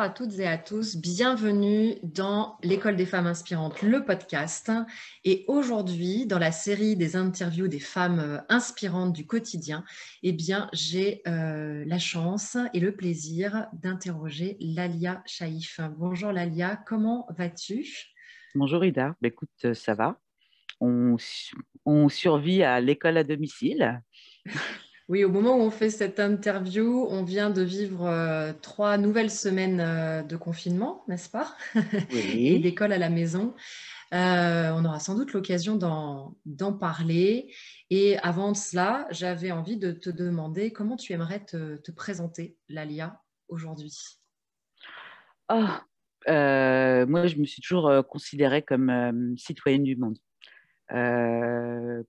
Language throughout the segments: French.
à toutes et à tous, bienvenue dans l'École des femmes inspirantes, le podcast. Et aujourd'hui, dans la série des interviews des femmes inspirantes du quotidien, eh bien, j'ai la chance et le plaisir d'interroger Lalia Chaïf. Bonjour Lalia, comment vas-tu? Bonjour Ida, écoute, ça va. On, on survit à l'école à domicile. Oui, au moment où on fait cette interview, on vient de vivre 3 nouvelles semaines de confinement, n'est-ce pas? Et Oui. d'école à la maison. On aura sans doute l'occasion d'en parler. Et avant cela, j'avais envie de te demander comment tu aimerais te présenter, Lalia, aujourd'hui. Ah, moi, je me suis toujours considérée comme citoyenne du monde.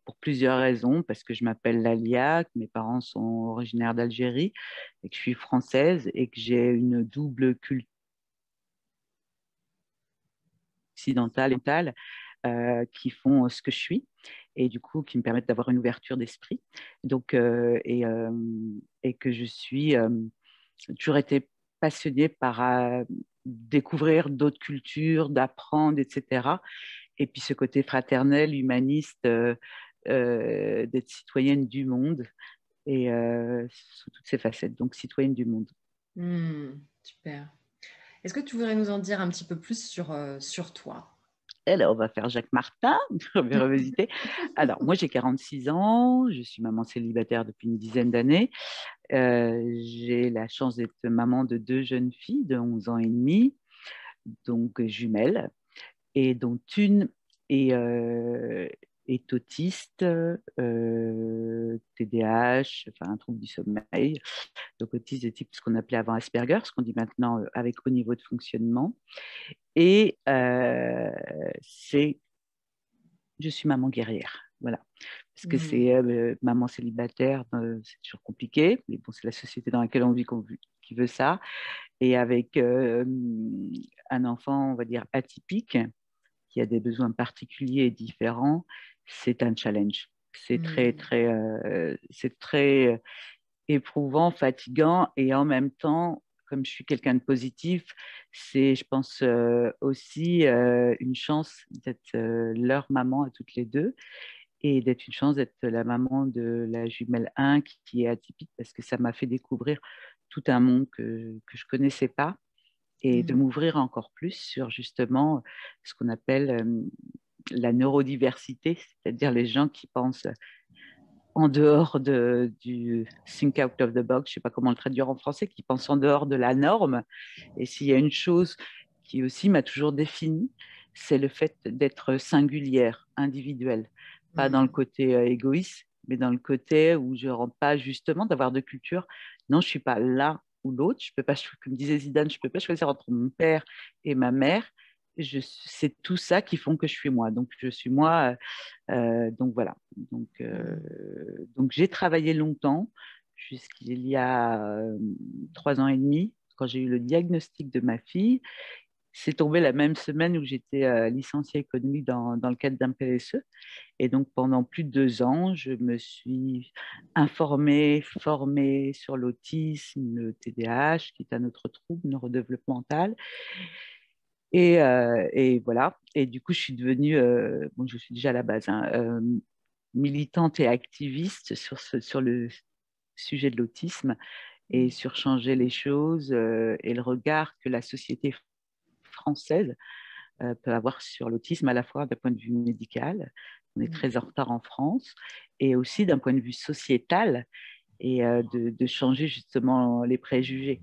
Pour plusieurs raisons, parce que je m'appelle Lalia, que mes parents sont originaires d'Algérie, et que je suis française, et que j'ai une double culture occidentale qui font ce que je suis et du coup qui me permettent d'avoir une ouverture d'esprit. Donc, et que je suis toujours été passionnée par découvrir d'autres cultures, d'apprendre, etc. Et puis ce côté fraternel, humaniste, d'être citoyenne du monde et sous toutes ses facettes. Donc citoyenne du monde. Super. Est-ce que tu voudrais nous en dire un petit peu plus sur toi? Et là, on va faire Jacques Martin, on va revisiter. Alors, moi, j'ai 46 ans, je suis maman célibataire depuis une dizaine d'années. J'ai la chance d'être maman de deux jeunes filles de 11 ans et demi, donc jumelles, et dont une est, est autiste, TDAH, enfin un trouble du sommeil, donc autisme de type ce qu'on appelait avant Asperger, ce qu'on dit maintenant avec haut niveau de fonctionnement. Et c'est je suis maman guerrière. Voilà. Parce que Hmm. c'est maman célibataire, c'est toujours compliqué, mais bon, c'est la société dans laquelle on vit qui veut ça. Et avec un enfant, on va dire, atypique, qui a des besoins particuliers et différents, c'est un challenge. Hmm. C'est très éprouvant, fatigant, et en même temps, comme je suis quelqu'un de positif, c'est, je pense, aussi une chance d'être leur maman à toutes les deux et d'être une chance d'être la maman de la jumelle 1 qui est atypique parce que ça m'a fait découvrir tout un monde que je ne connaissais pas et de Hmm. m'ouvrir encore plus sur justement ce qu'on appelle la neurodiversité, c'est-à-dire les gens qui pensent en dehors du think out of the box, je ne sais pas comment le traduire en français, qui pensent en dehors de la norme. Et s'il y a une chose qui aussi m'a toujours définie, c'est le fait d'être singulière, individuelle, pas dans le Hmm. côté égoïste, mais dans le côté où je ne rends pas justement d'avoir de culture. Non, je ne suis pas l'un ou l'autre. Je peux pas, comme disait Zidane, je ne peux pas choisir entre mon père et ma mère. C'est tout ça qui font que je suis moi. Donc, je suis moi. Donc voilà. Hmm. Donc j'ai travaillé longtemps, jusqu'il y a 3 ans et demi, quand j'ai eu le diagnostic de ma fille. C'est tombé la même semaine où j'étais licenciée économique dans le cadre d'un PSE. Et donc pendant plus de 2 ans, je me suis informée, formée sur l'autisme, le TDAH, qui est un autre trouble neurodéveloppemental. Et voilà. Et du coup, je suis devenue, bon, je suis déjà à la base, hein, militante et activiste sur le sujet de l'autisme et sur changer les choses et le regard que la société française peut avoir sur l'autisme, à la fois d'un point de vue médical, on est Hmm. très en retard en France, et aussi d'un point de vue sociétal, et de changer justement les préjugés.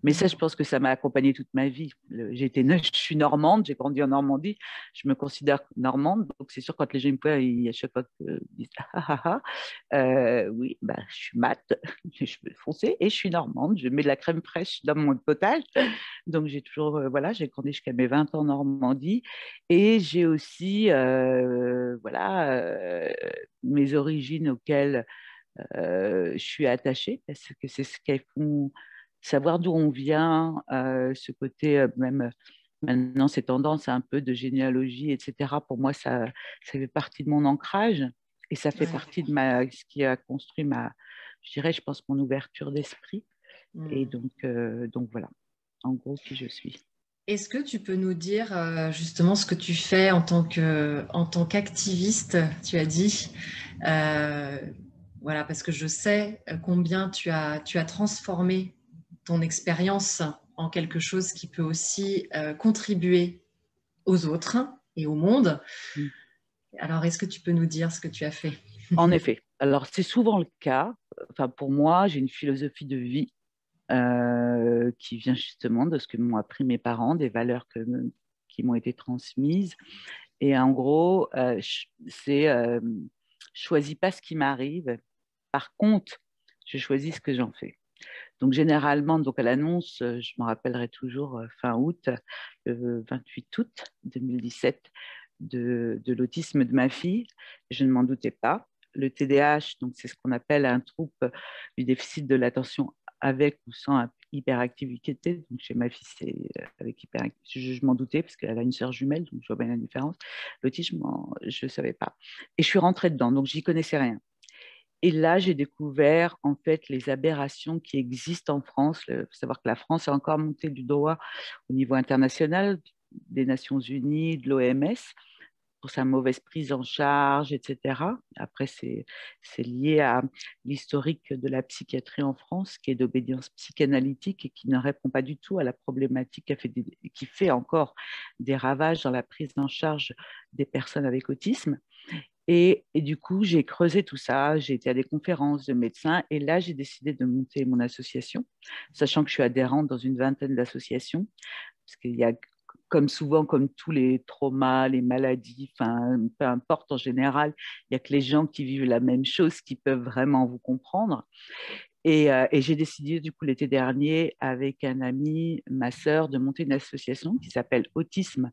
Mais ça, je Hmm. pense que ça m'a accompagnée toute ma vie. Je suis normande, j'ai grandi en Normandie, je me considère normande. Donc, c'est sûr, quand les gens me voient, à chaque fois qu'ils disent ah, ah, ah, oui, bah, je suis mate, j'ai les cheveux foncés et je suis normande. Je mets de la crème fraîche dans mon potage. Donc, j'ai toujours, voilà, j'ai grandi jusqu'à mes 20 ans en Normandie. Et j'ai aussi, voilà, mes origines auxquelles je suis attachée parce que c'est ce qu'elles font, savoir d'où on vient, ce côté même maintenant ces tendances un peu de généalogie, etc. Pour moi, ça fait partie de mon ancrage et ça fait Ouais. partie de ce qui a construit je dirais, je pense, mon ouverture d'esprit. Et Hmm. donc voilà. en gros qui je suis. Est-ce que tu peux nous dire justement ce que tu fais en tant qu'activiste, tu as dit, euh, voilà, parce que je sais combien tu as transformé ton expérience en quelque chose qui peut aussi contribuer aux autres et au monde. Mm. Alors, est-ce que tu peux nous dire ce que tu as fait? En effet. Alors, c'est souvent le cas. Enfin, pour moi, j'ai une philosophie de vie qui vient justement de ce que m'ont appris mes parents, des valeurs qui m'ont été transmises. Et en gros, c'est choisis pas ce qui m'arrive. Par contre, je choisis ce que j'en fais. Donc généralement, donc à l'annonce, je me rappellerai toujours fin août, le 28 août 2017, de l'autisme de ma fille. Je ne m'en doutais pas. Le TDAH, donc c'est ce qu'on appelle un trouble du déficit de l'attention avec ou sans hyperactivité. Donc chez ma fille, c'est avec hyperactivité. Je m'en doutais parce qu'elle a une sœur jumelle, donc je vois bien la différence. L'autisme, je ne savais pas. Et je suis rentrée dedans, donc j'y connaissais rien. Et là, j'ai découvert en fait les aberrations qui existent en France. Il faut savoir que la France est encore montée du doigt au niveau international des Nations Unies, de l'OMS, pour sa mauvaise prise en charge, etc. Après, c'est lié à l'historique de la psychiatrie en France, qui est d'obédience psychanalytique et qui ne répond pas du tout à la problématique qui fait encore des ravages dans la prise en charge des personnes avec autisme. Et du coup, j'ai creusé tout ça, j'ai été à des conférences de médecins et là, j'ai décidé de monter mon association, sachant que je suis adhérente dans une vingtaine d'associations, parce qu'il y a, comme souvent, comme tous les traumas, les maladies, enfin, peu importe, en général, il n'y a que les gens qui vivent la même chose qui peuvent vraiment vous comprendre. Et j'ai décidé, du coup, l'été dernier, avec un ami, ma sœur, de monter une association qui s'appelle Autisme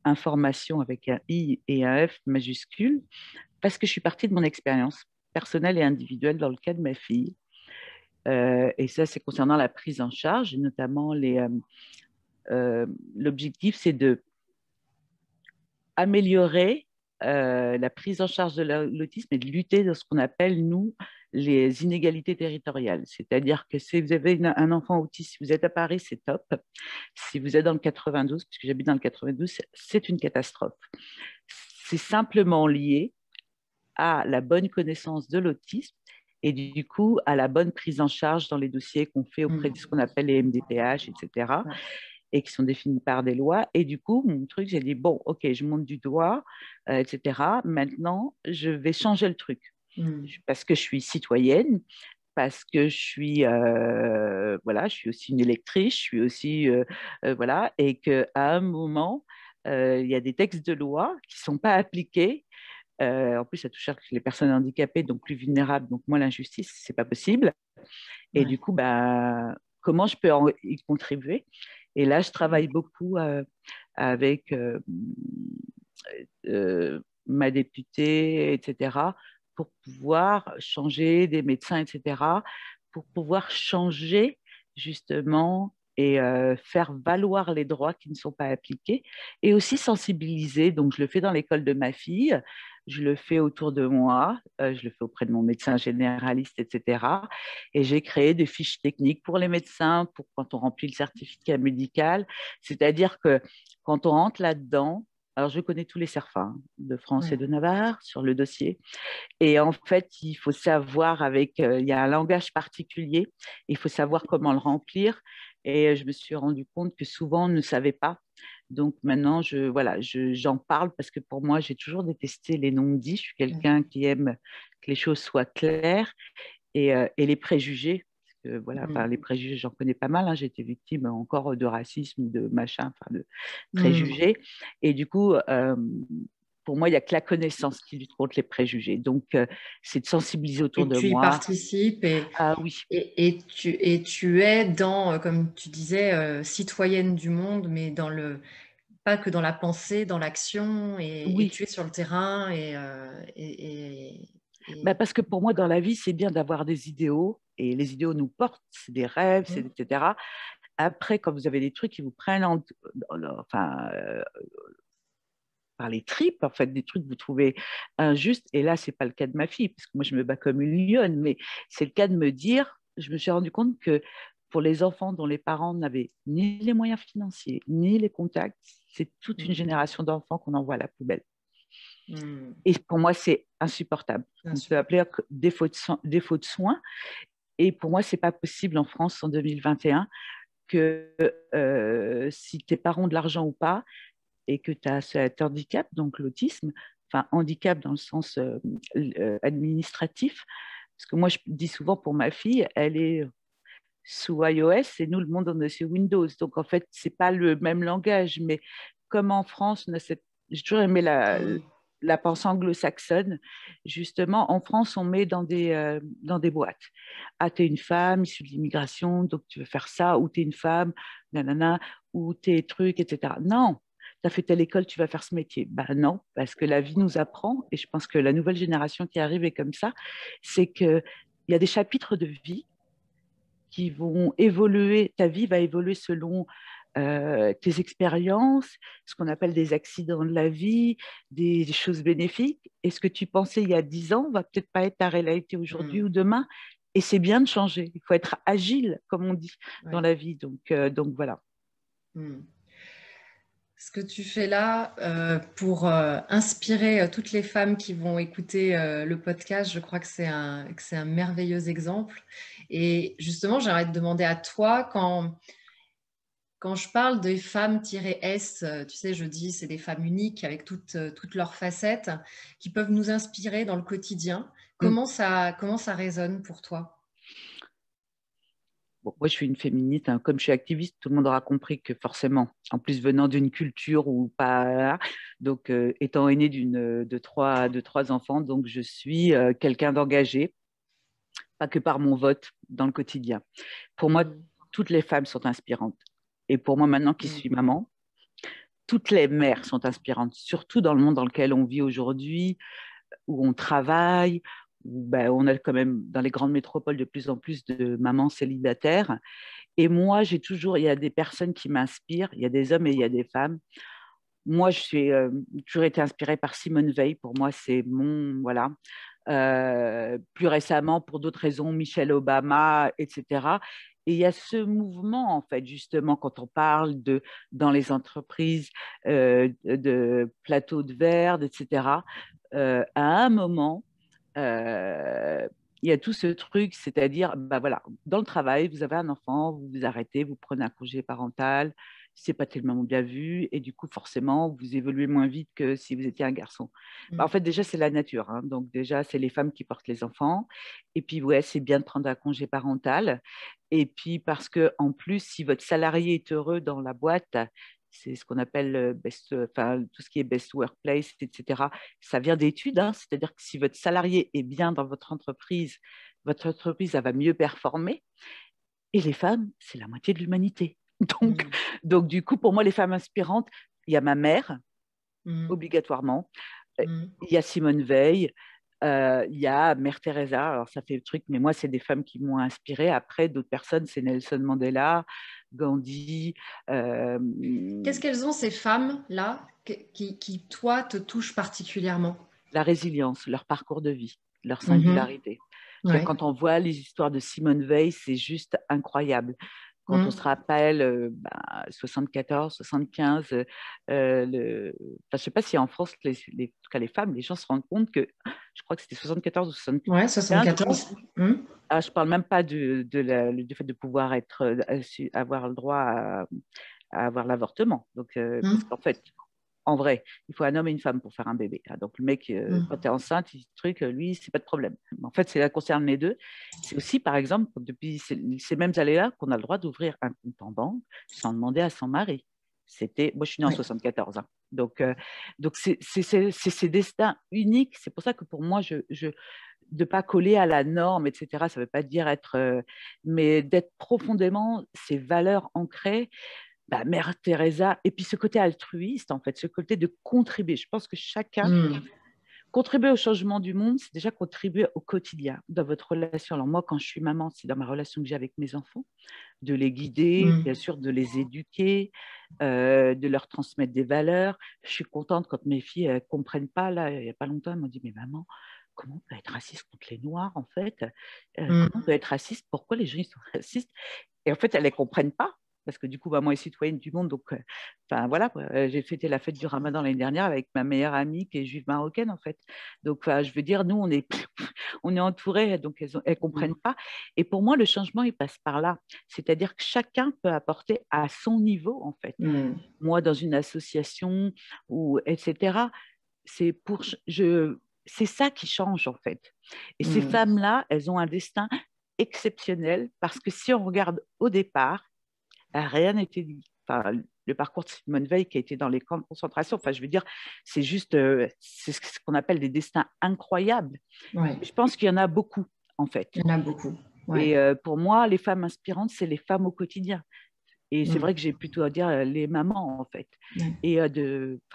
Information avec un I et un F majuscule, parce que je suis partie de mon expérience personnelle et individuelle dans le cas de ma fille. Et ça, c'est concernant la prise en charge, et notamment l'objectif, c'est de améliorer la prise en charge de l'autisme et de lutter dans ce qu'on appelle, nous, les inégalités territoriales. C'est-à-dire que si vous avez un enfant autiste, si vous êtes à Paris, c'est top. Si vous êtes dans le 92, puisque j'habite dans le 92, c'est une catastrophe. C'est simplement lié à la bonne connaissance de l'autisme et du coup à la bonne prise en charge dans les dossiers qu'on fait auprès de ce qu'on appelle les MDPH, etc., et qui sont définis par des lois. Et du coup, mon truc, j'ai dit, bon, ok, je monte du doigt, etc. Maintenant, je vais changer le truc. Parce que je suis citoyenne, parce que voilà, je suis aussi une électrice, je suis aussi, voilà, et qu'à un moment, il y a des textes de loi qui ne sont pas appliqués. En plus, ça touche les personnes handicapées, donc plus vulnérables, donc moi, l'injustice, c'est pas possible. Et du coup, bah, comment je peux y contribuer? Et là, je travaille beaucoup avec ma députée, etc., pour pouvoir changer des médecins, etc., pour pouvoir changer justement et faire valoir les droits qui ne sont pas appliqués et aussi sensibiliser. Donc, je le fais dans l'école de ma fille, je le fais autour de moi, je le fais auprès de mon médecin généraliste, etc. Et j'ai créé des fiches techniques pour les médecins, pour quand on remplit le certificat médical. C'est-à-dire que quand on rentre là-dedans, alors je connais tous les CERFA de France et de Navarre sur le dossier. Et en fait, il faut savoir il y a un langage particulier, il faut savoir comment le remplir. Et je me suis rendu compte que souvent, on ne savait pas. Donc maintenant, voilà, j'en parle parce que pour moi, j'ai toujours détesté les non-dits. Je suis quelqu'un qui aime que les choses soient claires et les préjugés. Parce que, voilà, enfin, les préjugés, j'en connais pas mal. Hein. J'ai été victime encore de racisme ou de machin, enfin, de préjugés. Et du coup, pour moi, il n'y a que la connaissance qui lutte contre les préjugés. Donc, c'est de sensibiliser autour Et de tu y moi. participes Ah oui. Et tu es dans, comme tu disais, citoyenne du monde, mais pas que dans la pensée, dans l'action, et Oui. tu es sur le terrain. Bah parce que pour moi, dans la vie, c'est bien d'avoir des idéaux. Et les idéaux nous portent, c'est des rêves, etc. Après, quand vous avez des trucs qui vous prennent enfin, par les tripes, en fait, des trucs que vous trouvez injustes. Et là, c'est pas le cas de ma fille, parce que moi, je me bats comme une lionne, mais c'est le cas de me dire, je me suis rendu compte que pour les enfants dont les parents n'avaient ni les moyens financiers, ni les contacts, c'est toute une génération d'enfants qu'on envoie à la poubelle. Et pour moi, c'est insupportable. On peut appeler défaut de soins. Et pour moi, ce n'est pas possible en France en 2021 que si tes parents ont de l'argent ou pas, et que tu as cet handicap, donc l'autisme, enfin handicap dans le sens administratif, parce que moi je dis souvent pour ma fille, elle est sous iOS et nous le monde on est sur Windows, donc en fait c'est pas le même langage, mais comme en France, j'ai toujours aimé la pensée anglo-saxonne. Justement, en France, on met dans des boîtes. Ah, tu es une femme issue de l'immigration, donc tu veux faire ça, ou tu es une femme, nanana, ou tu es truc, etc. Non, tu as fait telle école, tu vas faire ce métier. Ben non, parce que la vie nous apprend, et je pense que la nouvelle génération qui arrive est comme ça, c'est qu'il y a des chapitres de vie qui vont évoluer, ta vie va évoluer selon tes expériences, ce qu'on appelle des accidents de la vie, des choses bénéfiques. Et ce que tu pensais il y a 10 ans va peut-être pas être ta réalité aujourd'hui ou demain. Et c'est bien de changer. Il faut être agile, comme on dit, dans la vie. Donc voilà. Ce que tu fais là pour inspirer toutes les femmes qui vont écouter le podcast, je crois que c'est un merveilleux exemple. Et justement, j'aimerais te demander à toi, quand je parle des femmes-S, tu sais, je dis c'est des femmes uniques avec toutes leurs facettes qui peuvent nous inspirer dans le quotidien. Comment ça résonne pour toi? Bon, moi, je suis une féministe. Hein. Comme je suis activiste, tout le monde aura compris que forcément, en plus venant d'une culture ou pas, donc étant aînée de trois enfants, donc je suis quelqu'un d'engagé, pas que par mon vote dans le quotidien. Pour moi, toutes les femmes sont inspirantes. Et pour moi, maintenant qui suis maman, toutes les mères sont inspirantes, surtout dans le monde dans lequel on vit aujourd'hui, où on travaille, où ben, on a quand même dans les grandes métropoles de plus en plus de mamans célibataires. Et moi, il y a des personnes qui m'inspirent, il y a des hommes et il y a des femmes. Moi, je suis toujours été inspirée par Simone Veil. Pour moi, c'est mon, voilà. Plus récemment, pour d'autres raisons, Michelle Obama, etc. Et il y a ce mouvement, en fait, justement, quand on parle dans les entreprises, de plateaux de verre, etc. À un moment, il y a tout ce truc, c'est-à-dire, bah voilà, dans le travail, vous avez un enfant, vous vous arrêtez, vous prenez un congé parental, c'est pas tellement bien vu, et du coup, forcément, vous évoluez moins vite que si vous étiez un garçon. Bah, en fait, déjà, c'est la nature, hein, donc déjà, c'est les femmes qui portent les enfants, et puis, ouais, c'est bien de prendre un congé parental, et puis parce que en plus, si votre salarié est heureux dans la boîte, c'est ce qu'on appelle tout ce qui est best workplace, etc. Ça vient d'études, hein, c'est-à-dire que si votre salarié est bien dans votre entreprise, elle va mieux performer. Et les femmes, c'est la moitié de l'humanité. Donc, du coup, pour moi, les femmes inspirantes, il y a ma mère, obligatoirement. Il y a Simone Veil, il y a Mère Teresa. Alors, ça fait le truc, mais moi, c'est des femmes qui m'ont inspirée. Après, d'autres personnes, c'est Nelson Mandela, Gandhi. Qu'est-ce qu'elles ont, ces femmes-là, qui, toi, te touchent particulièrement? La résilience, leur parcours de vie, leur singularité. Ouais. Quand on voit les histoires de Simone Veil, c'est juste incroyable. Quand on se rappelle 74, 75, je ne sais pas si en France, en tout cas les femmes, les gens se rendent compte que, je crois que c'était 74 ou 75. Ouais, 74. Ah, je ne parle même pas du fait de pouvoir avoir le droit à avoir l'avortement. Donc, parce qu'en fait, en vrai, il faut un homme et une femme pour faire un bébé. Donc, le mec, quand tu es enceinte, lui, c'est pas de problème. En fait, ça concerne les deux. C'est aussi, par exemple, depuis ces mêmes années-là, qu'on a le droit d'ouvrir un compte en banque sans demander à son mari. Moi, je suis née en 74. Hein. Donc, c'est ces destins uniques. C'est pour ça que pour moi, de ne pas coller à la norme, etc., ça ne veut pas dire mais d'être profondément ces valeurs ancrées. Mère Teresa, et puis ce côté altruiste, en fait, ce côté de contribuer. Je pense que chacun, contribuer au changement du monde, c'est déjà contribuer au quotidien, dans votre relation. Alors moi, quand je suis maman, c'est dans ma relation que j'ai avec mes enfants, de les guider, bien sûr, de les éduquer, de leur transmettre des valeurs. Je suis contente quand mes filles ne comprennent pas. Là, il n'y a pas longtemps, elles m'ont dit, mais maman, comment on peut être raciste contre les Noirs, en fait Comment on peut être raciste? Pourquoi les gens ils sont racistes? Et en fait, elles ne les comprennent pas. Parce que du coup, maman est citoyenne du monde. Donc, voilà, j'ai fêté la fête du Ramadan l'année dernière avec ma meilleure amie qui est juive marocaine, en fait. Donc, je veux dire, nous, on est entourés, donc elles ne comprennent pas. Et pour moi, le changement, il passe par là. C'est-à-dire que chacun peut apporter à son niveau, en fait. Moi, dans une association, ou etc., c'est c'est ça qui change, en fait. Et ces femmes-là, elles ont un destin exceptionnel parce que si on regarde au départ, rien n'était dit. Enfin, le parcours de Simone Veil qui a été dans les camps de concentration, enfin, je veux dire, c'est juste, c'est ce qu'on appelle des destins incroyables. Ouais. Je pense qu'il y en a beaucoup, en fait. Il y en a beaucoup. Ouais. Et pour moi, les femmes inspirantes, c'est les femmes au quotidien. Et c'est vrai que j'ai plutôt à dire les mamans, en fait. Et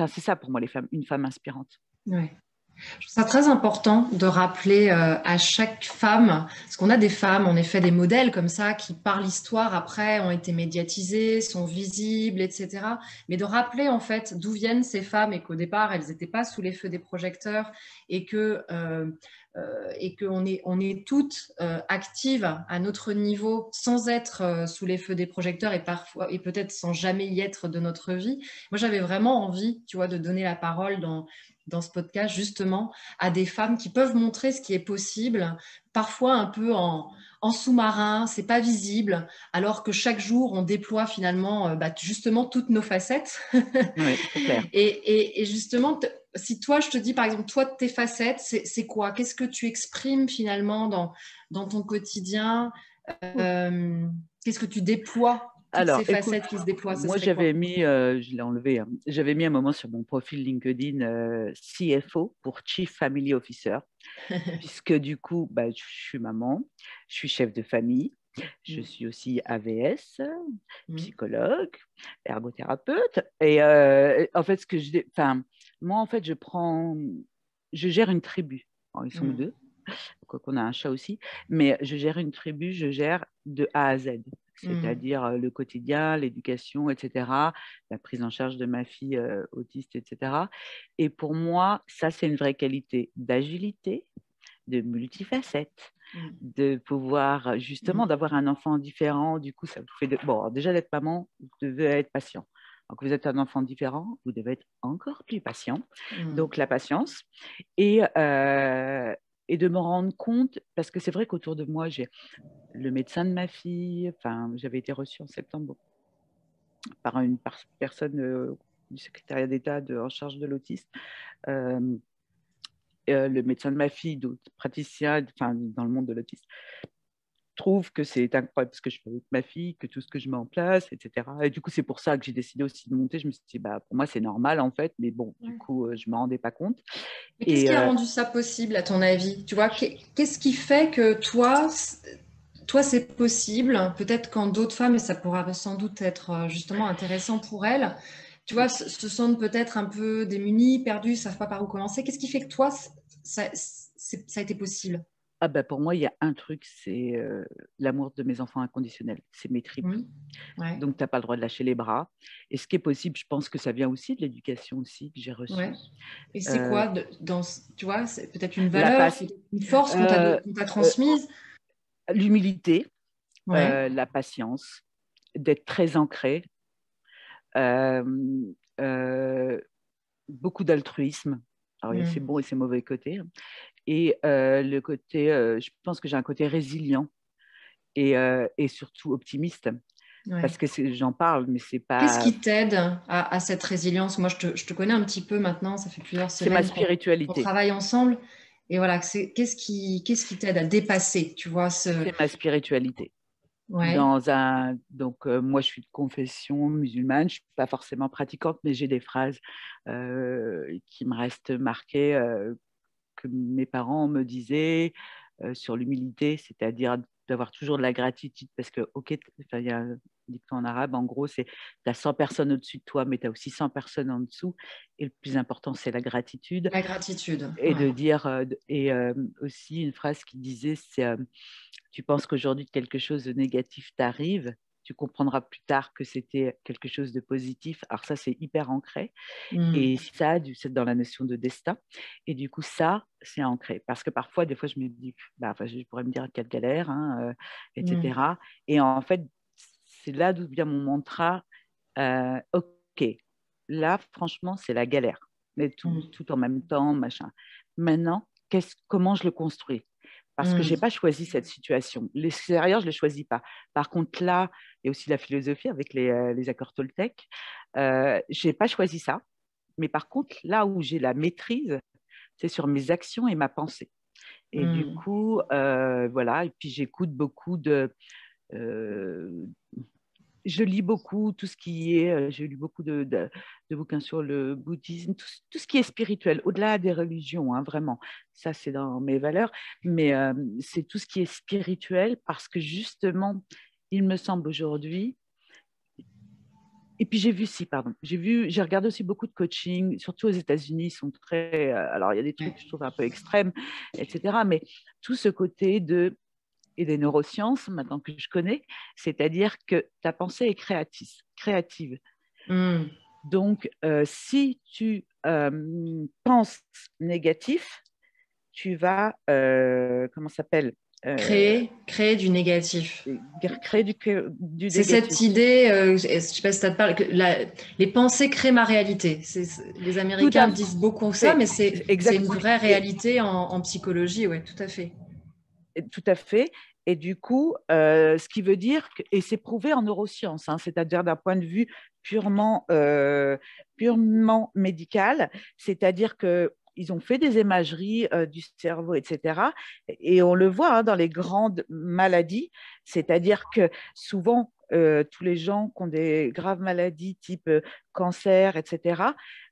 c'est ça pour moi, une femme inspirante. Ouais. Je trouve ça très important de rappeler à chaque femme, parce qu'on a des femmes, en effet, des modèles comme ça, qui par l'histoire, après, ont été médiatisées, sont visibles, etc. Mais de rappeler, en fait, d'où viennent ces femmes et qu'au départ, elles n'étaient pas sous les feux des projecteurs et qu'on est toutes actives à notre niveau sans être sous les feux des projecteurs et parfois, et peut-être sans jamais y être de notre vie. Moi, j'avais vraiment envie, tu vois, de donner la parole dans ce podcast, justement, à des femmes qui peuvent montrer ce qui est possible, parfois un peu en sous-marin, c'est pas visible, alors que chaque jour, on déploie finalement justement toutes nos facettes. Oui, c'est clair. Et justement, si toi, je te dis, par exemple, toi, tes facettes, c'est quoi? Qu'est-ce que tu exprimes finalement dans ton quotidien? Qu'est-ce que tu déploies? Toutes ces facettes qui se déploient, ce moi serait quoi? je l'ai enlevé, hein. J'avais mis un moment sur mon profil LinkedIn CFO pour Chief Family Officer, puisque du coup, je suis maman, je suis chef de famille, je suis aussi AVS, psychologue, ergothérapeute. Et en fait, moi, en fait, je gère une tribu. Alors, ils sont deux, qu'on a un chat aussi, mais je gère une tribu, je gère de A à Z, c'est-à-dire le quotidien, l'éducation, etc., la prise en charge de ma fille autiste, etc. Et pour moi, ça, c'est une vraie qualité d'agilité, de multifacette, de pouvoir justement d'avoir un enfant différent. Du coup, ça vous fait bon, déjà d'être maman, vous devez être patient. Donc, vous êtes un enfant différent, vous devez être encore plus patient. Donc, la patience. Et de me rendre compte, parce que c'est vrai qu'autour de moi, j'ai le médecin de ma fille, enfin, j'avais été reçue en septembre par une personne du secrétariat d'État en charge de l'autisme. Le médecin de ma fille, d'autres praticiens dans le monde de l'autisme, trouve que c'est incroyable ce que je fais avec ma fille, que tout ce que je mets en place, etc. Et du coup, c'est pour ça que j'ai décidé aussi de monter. Je me suis dit, pour moi, c'est normal en fait, mais bon, du coup, je ne me rendais pas compte. Mais qu'est-ce qui a rendu ça possible, à ton avis? Tu vois, qu'est-ce qui fait que toi, c'est possible? Peut-être quand d'autres femmes, et ça pourra sans doute être justement intéressant pour elles, tu vois, se sentent peut-être un peu démunies, perdues, ne savent pas par où commencer. Qu'est-ce qui fait que toi, ça a été possible? Pour moi, il y a un truc, c'est l'amour de mes enfants inconditionnel. C'est mes tripes. Ouais. Donc, tu n'as pas le droit de lâcher les bras. Et ce qui est possible, je pense que ça vient aussi de l'éducation aussi que j'ai reçue. Ouais. Et c'est quoi, tu vois, c'est peut-être une La valeur, une force qu'on t'a transmise? L'humilité, Ouais. la patience, d'être très ancré, euh, euh, beaucoup d'altruisme. Alors, il y a ses bons et ses mauvais côtés. Et le côté, je pense que j'ai un côté résilient et surtout optimiste. Ouais. Parce que j'en parle, mais c'est pas. Qu'est-ce qui t'aide à cette résilience? Moi, je te connais un petit peu maintenant, ça fait plusieurs C'est ma semaines qu'on spiritualité. travaille ensemble. Et voilà, qu'est-ce qui t'aide à dépasser, tu vois, C'est ma spiritualité. Ouais. Donc, moi, je suis de confession musulmane, je ne suis pas forcément pratiquante, mais j'ai des phrases qui me restent marquées, que mes parents me disaient sur l'humilité, c'est-à-dire d'avoir toujours de la gratitude, parce que, ok, il y a un dicton en arabe, en gros, c'est tu as 100 personnes au-dessus de toi, mais tu as aussi 100 personnes en dessous, et le plus important, c'est la gratitude. La gratitude. Et Ouais. de dire, aussi une phrase qui disait, c'est tu penses qu'aujourd'hui quelque chose de négatif t'arrive, tu comprendras plus tard que c'était quelque chose de positif. Alors ça, c'est hyper ancré. Et ça, c'est dans la notion de destin. Et du coup, ça, c'est ancré. Parce que parfois, des fois, je me dis, je pourrais me dire quelle galère, hein, etc. Et en fait, c'est là d'où vient mon mantra. Ok, là, franchement, c'est la galère. Mais tout en même temps, machin. Maintenant, comment je le construis? Parce que je n'ai pas choisi cette situation. L'extérieur, je ne le choisis pas. Par contre, là, il y a aussi la philosophie avec les accords Toltec. Je n'ai pas choisi ça. Mais par contre, là où j'ai la maîtrise, c'est sur mes actions et ma pensée. Et du coup, voilà. Et puis, j'écoute beaucoup je lis beaucoup tout ce qui est, j'ai lu beaucoup de bouquins sur le bouddhisme, tout ce qui est spirituel, au-delà des religions, hein, vraiment. Ça, c'est dans mes valeurs, mais c'est tout ce qui est spirituel parce que justement, il me semble aujourd'hui, et puis j'ai regardé aussi beaucoup de coaching, surtout aux États-Unis, ils sont très, alors il y a des trucs que je trouve un peu extrêmes, etc. Mais tout ce côté et des neurosciences, maintenant que je connais, c'est-à-dire que ta pensée est créative. Donc, si tu penses négatif, tu vas, comment ça s'appelle Créer du négatif. créer du C'est cette négatif. idée, je ne sais pas si ça te parle, que les pensées créent ma réalité. Les Américains disent beaucoup ça, mais c'est une vraie réalité en psychologie, oui, tout à fait. Tout à fait. Et du coup, ce qui veut dire, et c'est prouvé en neurosciences, hein, c'est-à-dire d'un point de vue purement médical, c'est-à-dire qu'ils ont fait des imageries du cerveau, etc. Et on le voit hein, dans les grandes maladies, c'est-à-dire que souvent, tous les gens qui ont des graves maladies type cancer, etc.,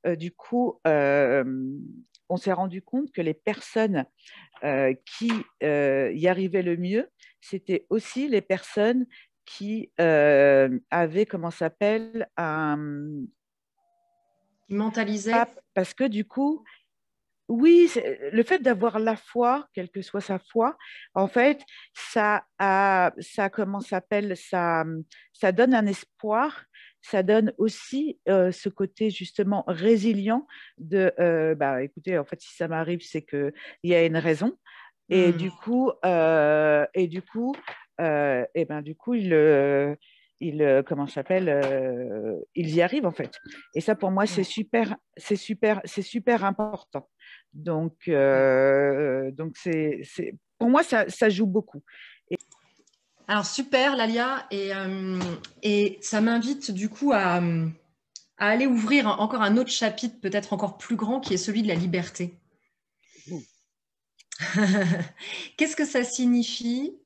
du coup, on s'est rendu compte que les personnes qui y arrivaient le mieux, c'était aussi les personnes qui avaient, comment ça s'appelle, Qui mentalisaient. Parce que du coup, oui, le fait d'avoir la foi, quelle que soit sa foi, en fait, comment ça s'appelle, ça donne un espoir, ça donne aussi ce côté justement résilient de, bah, écoutez, en fait, si ça m'arrive, c'est qu'il y a une raison. Et du coup, comment ça s'appelle, ils y arrivent en fait. Et ça, pour moi, c'est super important. Donc pour moi, ça joue beaucoup. Alors super, Lalia, et ça m'invite du coup à aller ouvrir encore un autre chapitre, peut-être encore plus grand, qui est celui de la liberté. Qu'est-ce que ça signifie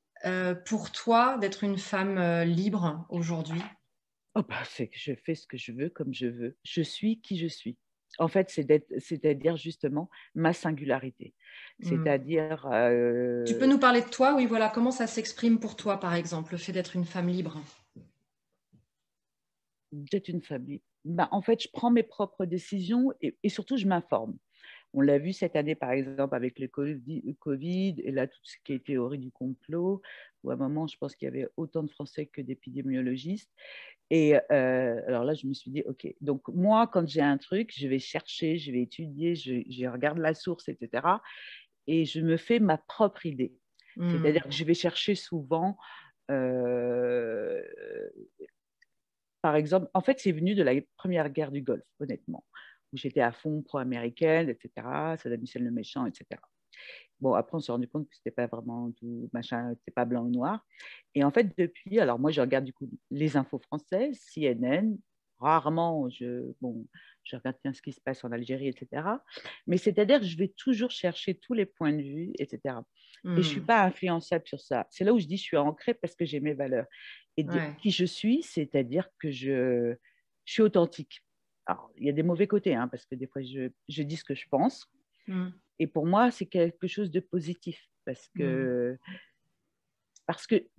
pour toi d'être une femme libre aujourd'hui? Oh bah, c'est que je fais ce que je veux comme je veux. Je suis qui je suis. En fait, c'est-à-dire justement ma singularité. C'est-à-dire. Tu peux nous parler de toi? Oui, voilà. Comment ça s'exprime pour toi, par exemple, le fait d'être une femme libre? D'être une femme libre. Ben, en fait, je prends mes propres décisions et surtout, je m'informe. On l'a vu cette année, par exemple, avec le Covid et là, tout ce qui est théorie du complot, où à un moment, je pense qu'il y avait autant de Français que d'épidémiologistes. Et alors là, je me suis dit, OK, donc moi, quand j'ai un truc, je vais chercher, je vais étudier, je regarde la source, etc. Et je me fais ma propre idée. C'est-à-dire que je vais chercher souvent, par exemple, en fait, c'est venu de la première guerre du Golfe, honnêtement, où j'étais à fond pro-américaine, etc., Saddam Hussein le méchant, etc. Bon, après, on s'est rendu compte que c'était pas vraiment tout machin, c'était pas blanc ou noir. Et en fait, depuis, alors moi, je regarde du coup les infos françaises, CNN, rarement, je regarde bien ce qui se passe en Algérie, etc. Mais c'est-à-dire que je vais toujours chercher tous les points de vue, etc. Et je suis pas influençable sur ça. C'est là où je dis je suis ancrée parce que j'ai mes valeurs. Et qui je suis, c'est-à-dire que je suis authentique. Alors, il y a des mauvais côtés, hein, parce que des fois, je dis ce que je pense. Et pour moi, c'est quelque chose de positif parce que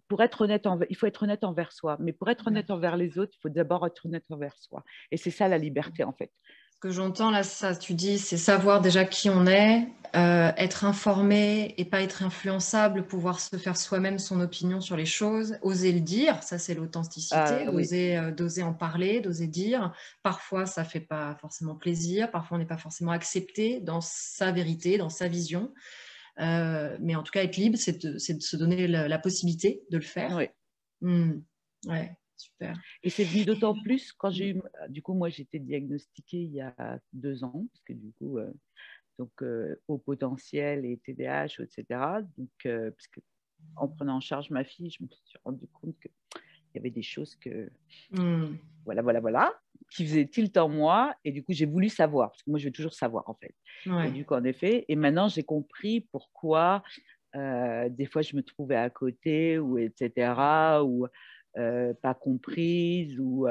pour être honnête, il faut être honnête envers soi. Mais pour être honnête envers les autres, il faut d'abord être honnête envers soi. Et c'est ça la liberté, en fait. Ce que j'entends là, ça, tu dis, c'est savoir déjà qui on est, être informé et pas être influençable, pouvoir se faire soi-même son opinion sur les choses, oser le dire, ça c'est l'authenticité, Oui. d'oser en parler, d'oser dire. Parfois, ça fait pas forcément plaisir, parfois on n'est pas forcément accepté dans sa vérité, dans sa vision. Mais en tout cas, être libre, c'est de se donner la possibilité de le faire. Oui. Ouais. super. Et c'est venu d'autant plus quand j'ai eu, du coup, moi, j'étais diagnostiquée il y a 2 ans, parce que du coup, haut potentiel et TDAH, etc. Donc, parce que, en prenant en charge ma fille, je me suis rendu compte qu'il y avait des choses que, voilà, qui faisaient tilt en moi. Et du coup, j'ai voulu savoir, parce que moi, je veux toujours savoir, en fait. Ouais. Et du coup, en effet, et maintenant, j'ai compris pourquoi des fois, je me trouvais à côté, ou etc., ou pas comprise, ou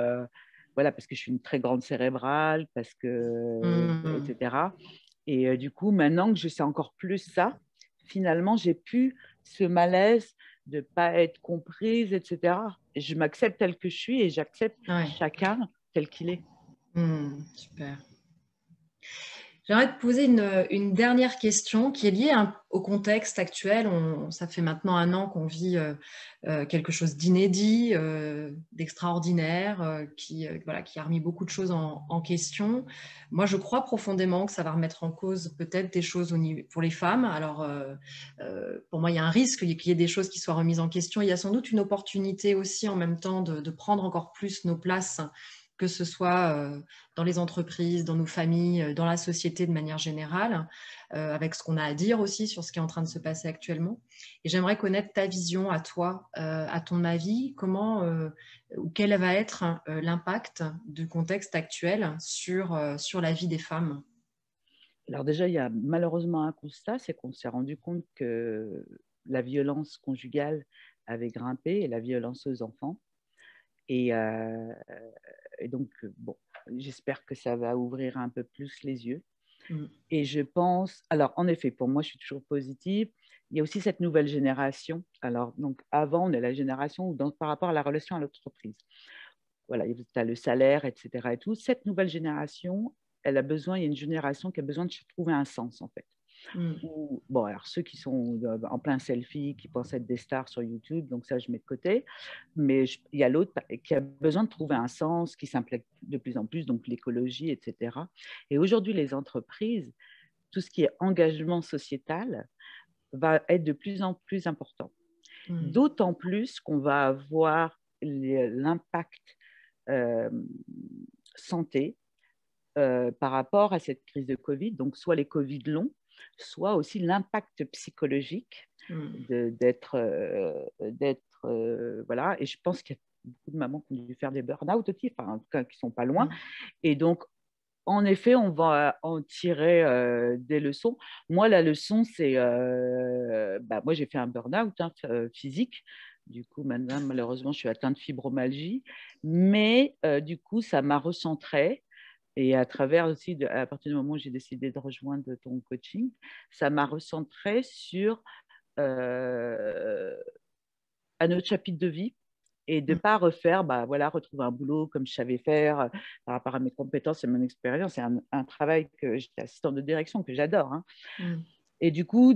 voilà, parce que je suis une très grande cérébrale, parce que, etc. Et du coup, maintenant que je sais encore plus ça, finalement, j'ai pu ce malaise de ne pas être comprise, etc. Et je m'accepte telle que je suis et j'accepte chacun tel qu'il est. Super. J'aimerais te poser une dernière question qui est liée au contexte actuel. Ça fait maintenant 1 an qu'on vit quelque chose d'inédit, d'extraordinaire, qui a remis beaucoup de choses en question. Moi, je crois profondément que ça va remettre en cause peut-être des choses pour les femmes. Alors, pour moi, il y a un risque qu'il y ait des choses qui soient remises en question. Il y a sans doute une opportunité aussi en même temps de prendre encore plus nos places, que ce soit dans les entreprises, dans nos familles, dans la société de manière générale, avec ce qu'on a à dire aussi sur ce qui est en train de se passer actuellement. Et j'aimerais connaître ta vision à toi, à ton avis, ou quel va être l'impact du contexte actuel sur la vie des femmes. Alors déjà, il y a malheureusement un constat, c'est qu'on s'est rendu compte que la violence conjugale avait grimpé et la violence aux enfants. Et, donc, bon, j'espère que ça va ouvrir un peu plus les yeux. Et je pense, alors en effet, pour moi, je suis toujours positive. Il y a aussi cette nouvelle génération. Alors, donc, avant, on est la génération où, par rapport à la relation à l'entreprise, voilà, tu as le salaire, etc. Et tout. Cette nouvelle génération, il y a une génération qui a besoin de trouver un sens, en fait. Bon, alors ceux qui sont en plein selfie, qui pensent être des stars sur YouTube, donc ça, je mets de côté. Mais il y a l'autre qui a besoin de trouver un sens, qui s'implique de plus en plus, donc l'écologie, etc. Et aujourd'hui, les entreprises, tout ce qui est engagement sociétal va être de plus en plus important. D'autant plus qu'on va avoir l'impact santé par rapport à cette crise de Covid, donc soit les Covid longs, soit aussi l'impact psychologique d'être, voilà. Et je pense qu'il y a beaucoup de mamans qui ont dû faire des burn-out aussi, enfin, en tout cas, qui ne sont pas loin. Et donc, en effet, on va en tirer des leçons. Moi, la leçon, c'est... moi, j'ai fait un burn-out physique. Du coup, maintenant, malheureusement, je suis atteinte de fibromyalgie. Mais du coup, ça m'a recentrée. Et à travers aussi, à partir du moment où j'ai décidé de rejoindre ton coaching, ça m'a recentrée sur un autre chapitre de vie et de ne pas refaire, retrouver un boulot comme je savais faire par rapport à mes compétences et mon expérience. C'est un travail que j'étais assistante de direction, que j'adore. Et du coup,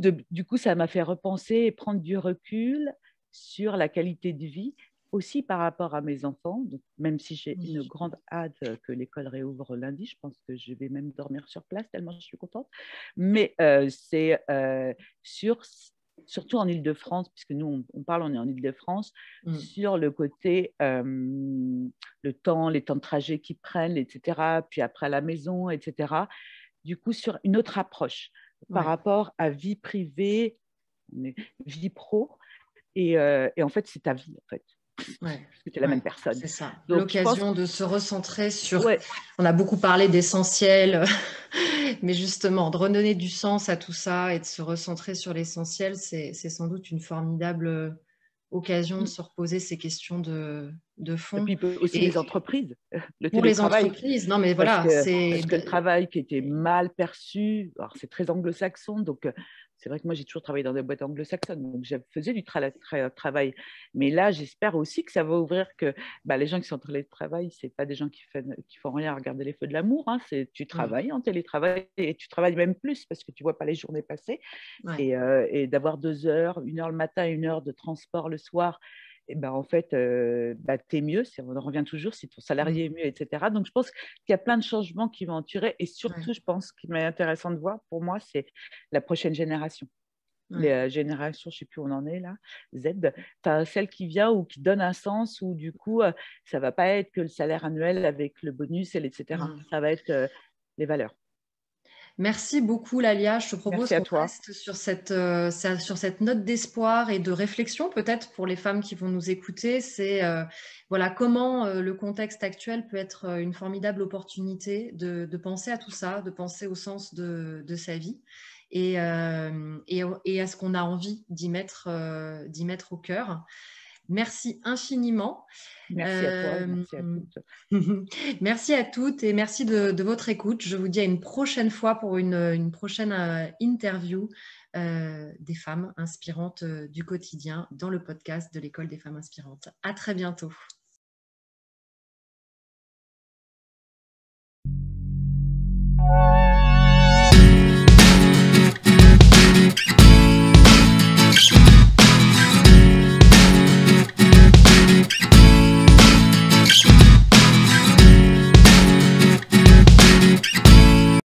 ça m'a fait repenser et prendre du recul sur la qualité de vie, aussi par rapport à mes enfants. Donc, même si j'ai une grande hâte que l'école réouvre lundi, je pense que je vais même dormir sur place tellement je suis contente. Mais c'est surtout en Île-de-France, puisque nous, on est en Île-de-France, sur le côté, les temps de trajet qu'ils prennent, etc., puis après à la maison, etc. Du coup, sur une autre approche par rapport à vie privée, vie pro, et en fait, c'est ta vie, en fait. Parce que tu es la même personne. C'est ça. Donc, l'occasion de se recentrer sur... On a beaucoup parlé d'essentiel, mais justement, de redonner du sens à tout ça et de se recentrer sur l'essentiel, c'est sans doute une formidable occasion de se reposer ces questions de fond. Et puis aussi les entreprises, le pour les télétravail. entreprises, non mais voilà. Parce que le travail qui était mal perçu, alors c'est très anglo-saxon, donc c'est vrai que moi j'ai toujours travaillé dans des boîtes anglo-saxonnes, donc je faisais du travail. Mais là, j'espère aussi que ça va ouvrir que les gens qui sont en télétravail, c'est pas des gens qui font rien à regarder les feux de l'amour, hein, tu travailles en télétravail et tu travailles même plus parce que tu vois pas les journées passer. Et d'avoir 2 heures, 1 heure le matin, 1 heure de transport le soir, et en fait, t'es mieux, on en revient toujours, si ton salarié est mieux, etc. Donc, je pense qu'il y a plein de changements qui vont en tirer. Et surtout, je pense qu'il m'est intéressant de voir, pour moi, c'est la prochaine génération. les générations, je ne sais plus où on en est là, Z, tu as celle qui vient ou qui donne un sens, où du coup, ça ne va pas être que le salaire annuel avec le bonus, etc. Ça va être les valeurs. Merci beaucoup, Lalia. Je te propose Merci à qu'on toi. reste sur cette note d'espoir et de réflexion, peut-être pour les femmes qui vont nous écouter. C'est voilà, comment le contexte actuel peut être une formidable opportunité de penser à tout ça, de penser au sens de sa vie et à ce qu'on a envie d'y mettre au cœur. Merci infiniment. Merci à toi et merci à toutes. Merci à toutes et merci de votre écoute. Je vous dis à une prochaine fois pour une prochaine interview des femmes inspirantes du quotidien dans le podcast de l'École des femmes inspirantes. À très bientôt.